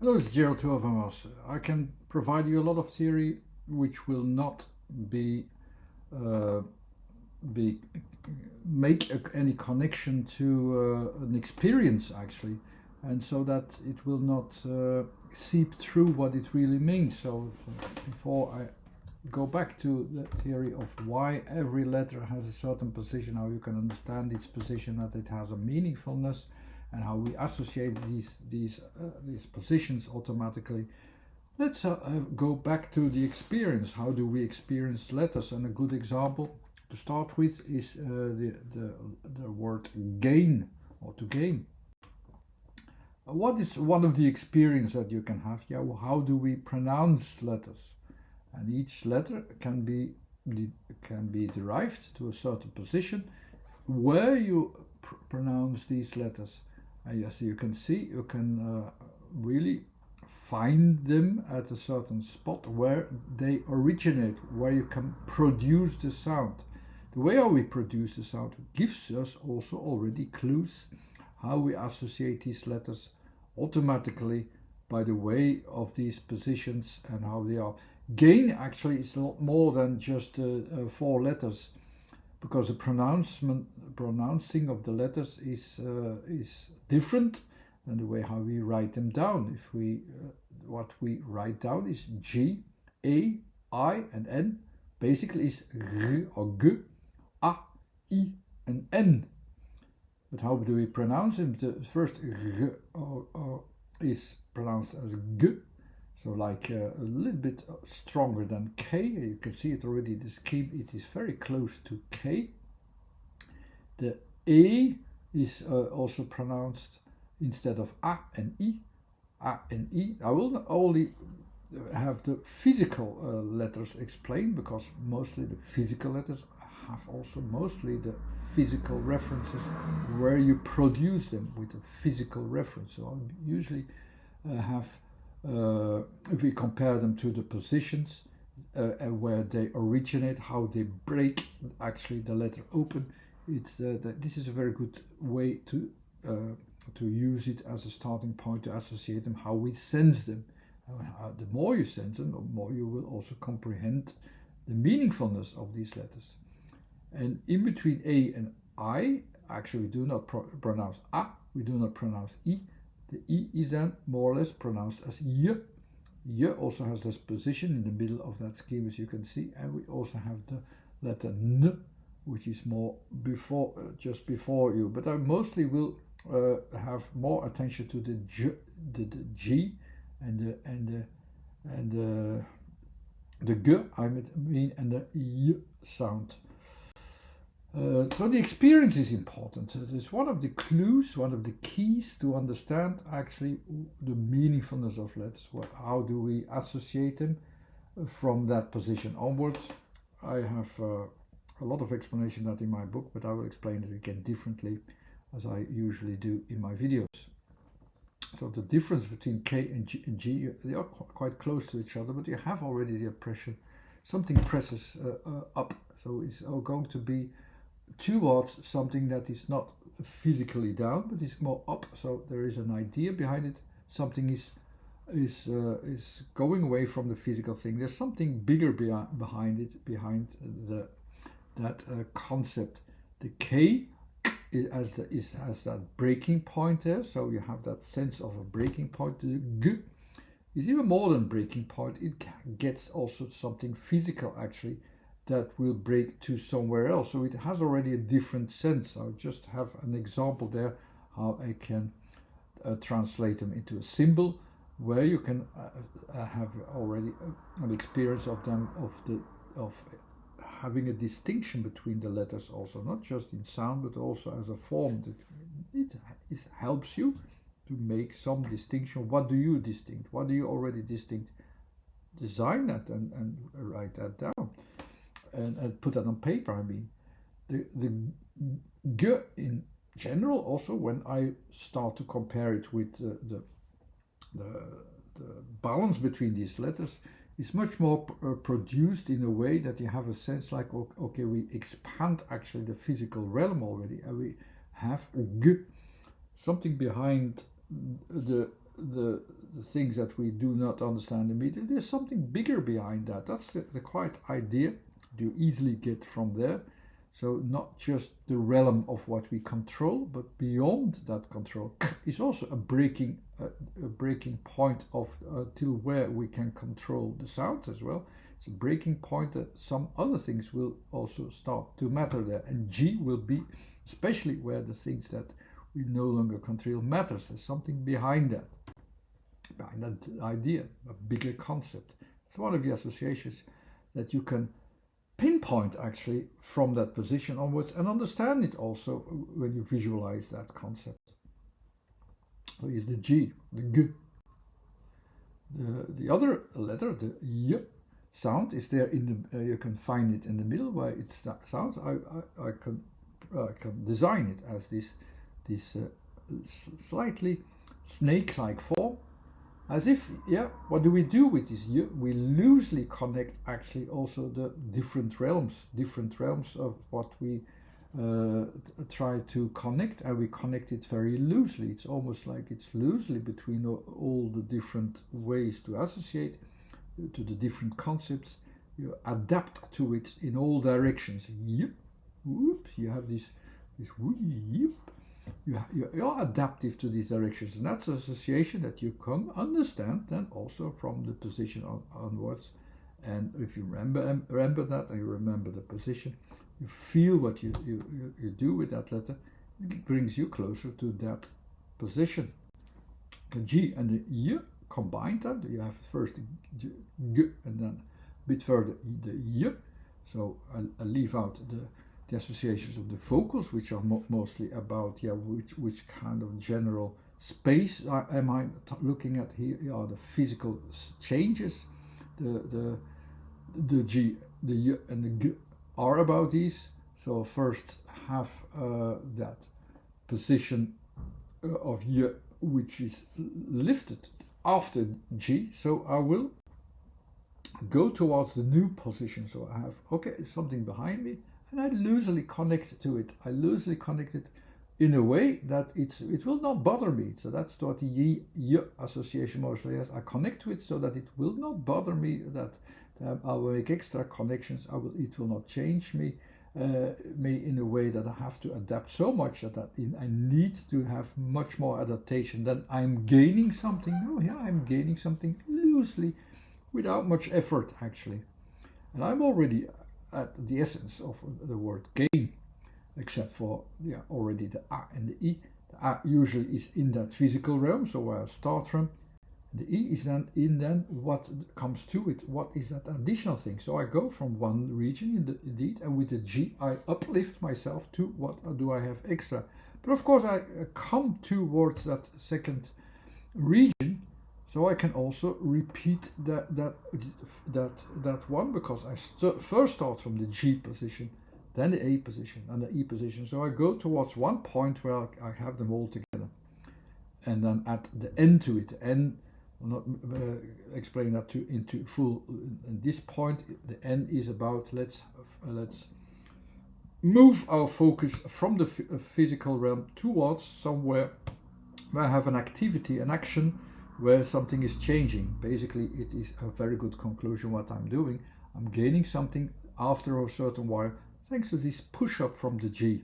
Hello, it's Gerald Tuovamas. I can provide you a lot of theory which will not be uh, be make any connection to an experience actually, and so that it will not seep through what it really means. So before I go back to the theory of why every letter has a certain position, how you can understand its position, that it has a meaningfulness, and how we associate these positions automatically. Let's go back to the experience. How do we experience letters? And a good example to start with is the word gain, or to gain. What is one of the experience that you can have? Yeah, well, how do we pronounce letters? And each letter can be derived to a certain position where you pronounce these letters. And as you can see, you can really find them at a certain spot where they originate, where you can produce the sound. The way how we produce the sound gives us also already clues how we associate these letters automatically by the way of these positions and how they are. Gain actually is a lot more than just 4 letters, because the pronouncing of the letters is different than the way how we write them down. If we what we write down is G, A, I, and N. Basically is R or G, A, I, and N. But how do we pronounce them? The first R is pronounced as G. So like a little bit stronger than K. You can see it already, the scheme, it is very close to K. The A is also pronounced instead of A and I. A and I. I will not only have the physical letters explained, because mostly the physical letters have also mostly the physical references where you produce them with a physical reference. So I usually have if we compare them to the positions where they originate, how they break actually the letter open, this is a very good way to use it as a starting point to associate them, how we sense them. The more you sense them, the more you will also comprehend the meaningfulness of these letters. And in between A and I, actually we do not pronounce A, we do not pronounce I. The I is then more or less pronounced as Y. Y also has this position in the middle of that scheme, as you can see, and we also have the letter N, which is more before, just before you. But I mostly will have more attention to the G and the G, I mean, and the Y sound. So the experience is important. It's one of the clues, one of the keys to understand actually the meaningfulness of letters. How do we associate them from that position onwards? I have a lot of explanation that in my book, but I will explain it again differently as I usually do in my videos. So the difference between K and G, they are quite close to each other, but you have already the impression something presses up. So it's going to be towards something that is not physically down, but is more up. So there is an idea behind it. Something is going away from the physical thing. There's something bigger behind it, behind that concept. The K has that breaking point there. So you have that sense of a breaking point. The G is even more than breaking point. It gets also something physical actually, that will break to somewhere else. So it has already a different sense. I'll just have an example there how I can translate them into a symbol, where you can have already an experience of them, of having a distinction between the letters also, not just in sound but also as a form. It helps you to make some distinction. What do you distinct? What do you already distinct? Design that and write that down. And put that on paper. I mean, the G in general also, when I start to compare it with the balance between these letters, is much more produced in a way that you have a sense like, okay, we expand actually the physical realm already, and we have G, something behind the the things that we do not understand immediately. There's something bigger behind that. That's the quiet idea. You easily get from there. So not just the realm of what we control, but beyond that control is also a breaking point of till where we can control the sound as well. It's a breaking point that some other things will also start to matter there, and G will be especially where the things that we no longer control matters. There's something behind that idea, a bigger concept. It's one of the associations that you can pinpoint actually from that position onwards and understand it also when you visualize that concept. So here's the G, the G. The other letter, the Y sound, is there in the. You can find it in the middle where it sounds. I can design it as this slightly snake-like form. As if, what do we do with this? We loosely connect actually also the different realms of what we try to connect, and we connect it very loosely. It's almost like it's loosely between all the different ways to associate to the different concepts. You adapt to it in all directions. You have this you're adaptive to these directions, and that's an association that you can understand then also from the position onwards. And if you remember that, and you remember the position, you feel what you do with that letter, it brings you closer to that position. The G and the Y combined, that you have first the G and then a bit further the Y. So I'll leave out the associations of the vocals, which are mostly about which kind of general space am I looking at here? Are the physical changes. The G, the Y, and the G are about these. So first have that position of Y, which is lifted after G. So I will go towards the new position. So I have something behind me, and I loosely connect to it. I loosely connect it in a way that it will not bother me. So that's what the Y association mostly has. I connect to it so that it will not bother me, that I will make extra connections. It will not change me in a way that I have to adapt so much that I need to have much more adaptation than I'm gaining something. No, I'm gaining something loosely without much effort actually. And I'm already at the essence of the word gain, except for already the A and the E. The A usually is in that physical realm, so where I start from. The E is then what comes to it. What is that additional thing? So I go from one region indeed, and with the G I uplift myself to what do I have extra. But of course I come towards that second region, so I can also repeat that one, because I first start from the G position, then the A position and the E position. So I go towards one point where I have them all together, and then at the end to it. N, I'll not explain that into full. At this point, the N is about let's move our focus from the physical realm towards somewhere where I have an activity, an action, where something is changing. Basically, it is a very good conclusion what I'm doing. I'm gaining something after a certain while, thanks to this push-up from the G.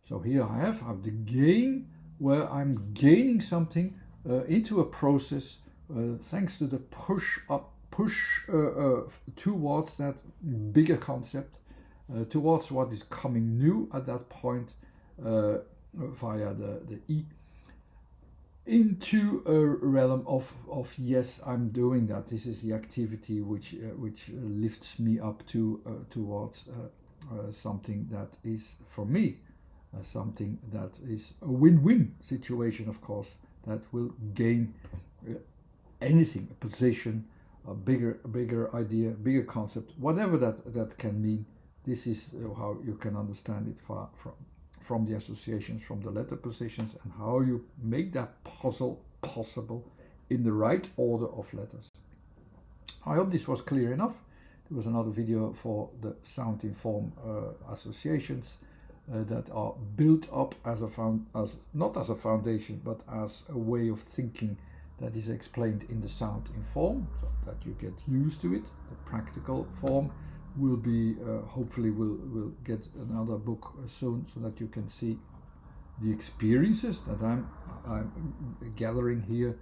So here I have the gain, where I'm gaining something into a process, thanks to the push towards that bigger concept, towards what is coming new at that point, via the E, into a realm of yes, I'm doing that. This is the activity which lifts me up towards something that is for me, something that is a win-win situation, of course, that will gain anything, a position, a bigger idea, bigger concept, whatever that can mean. This is how you can understand it from the associations, from the letter positions, and how you make that puzzle possible in the right order of letters. I hope this was clear enough. There was another video for the sound in form associations that are built up as not as a foundation, but as a way of thinking that is explained in the sound in form, so that you get used to it. The practical form will be, hopefully we'll get another book soon, so that you can see the experiences that I'm gathering here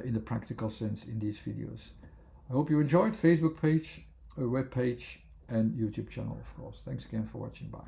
in the practical sense in these videos. I hope you enjoyed. Facebook page, web page, and YouTube channel, of course. Thanks again for watching. Bye.